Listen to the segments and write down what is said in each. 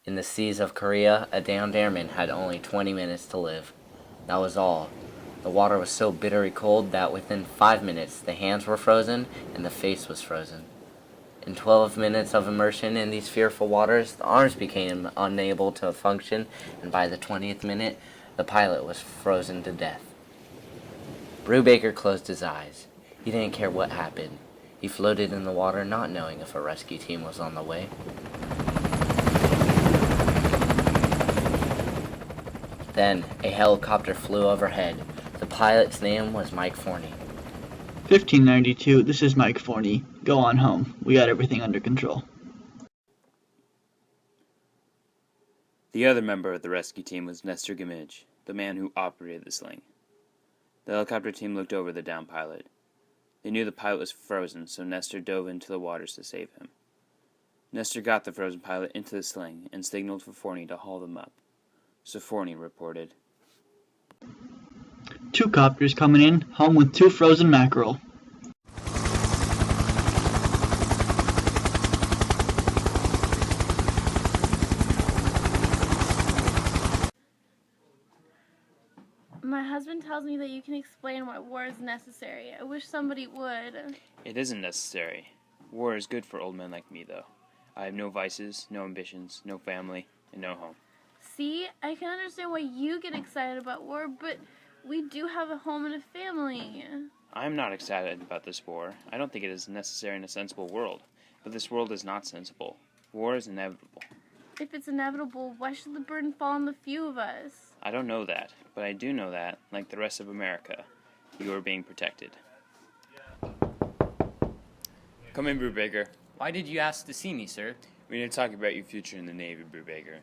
In the seas of Korea, a downed airman had only 20 minutes to live. That was all. The water was so bitterly cold that within 5 minutes the hands were frozen and the face was frozen. In 12 minutes of immersion in these fearful waters, the arms became unable to function, and by the 20th minute, the pilot was frozen to death. Brubaker closed his eyes. He didn't care what happened. He floated in the water, not knowing if a rescue team was on the way. Then, a helicopter flew overhead. The pilot's name was Mike Forney. 1592, this is Mike Forney. Go on home. We got everything under control. The other member of the rescue team was Nestor Gamage, the man who operated the sling. The helicopter team looked over the downed pilot. They knew the pilot was frozen, so Nestor dove into the waters to save him. Nestor got the frozen pilot into the sling and signaled for Forney to haul them up. So Forney reported, 2 copters coming in, home with 2 frozen mackerel. My husband tells me that you can explain why war is necessary. I wish somebody would. "It isn't necessary. War is good for old men like me, though. I have no vices, no ambitions, no family, and no home." See, I can understand why you get excited about war, but we do have a home and a family. I am not excited about this war. I don't think it is necessary in a sensible world. But this world is not sensible. War is inevitable. If it's inevitable, why should the burden fall on the few of us? I don't know that, but I do know that, like the rest of America, you are being protected. Come in, Brubaker. Why did you ask to see me, sir? We need to talk about your future in the Navy, Brubaker.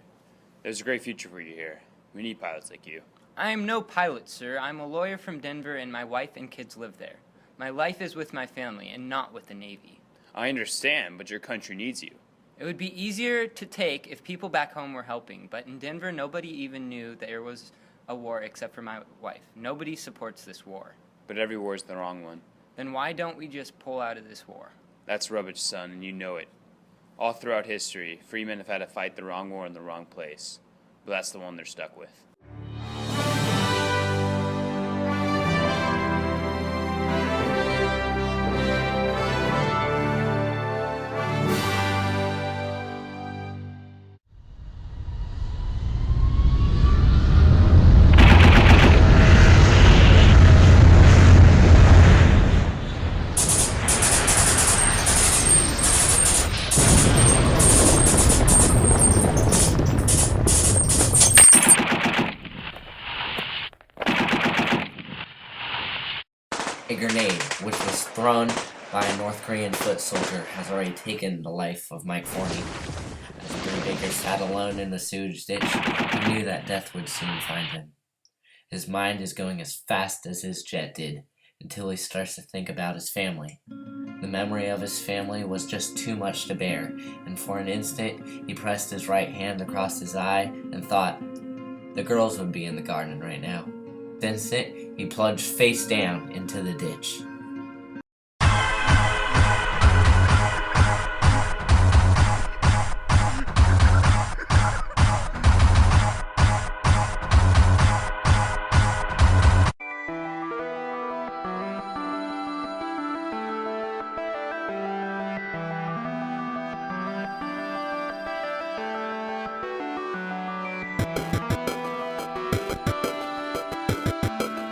There's a great future for you here. We need pilots like you. I am no pilot, sir. I'm a lawyer from Denver, and my wife and kids live there. My life is with my family, and not with the Navy. I understand, but your country needs you. It would be easier to take if people back home were helping, but in Denver, nobody even knew there was a war except for my wife. Nobody supports this war. But every war is the wrong one. Then why don't we just pull out of this war? That's rubbish, son, and you know it. All throughout history, free men have had to fight the wrong war in the wrong place. But that's the one they're stuck with. A grenade, which was thrown by a North Korean foot soldier, has already taken the life of Mike Forney. As Brubaker sat alone in the sewage ditch, he knew that death would soon find him. His mind is going as fast as his jet did, until he starts to think about his family. The memory of his family was just too much to bear, and for an instant he pressed his right hand across his eye and thought, the girls would be in the garden right now. Instant, he plunged face down into the ditch.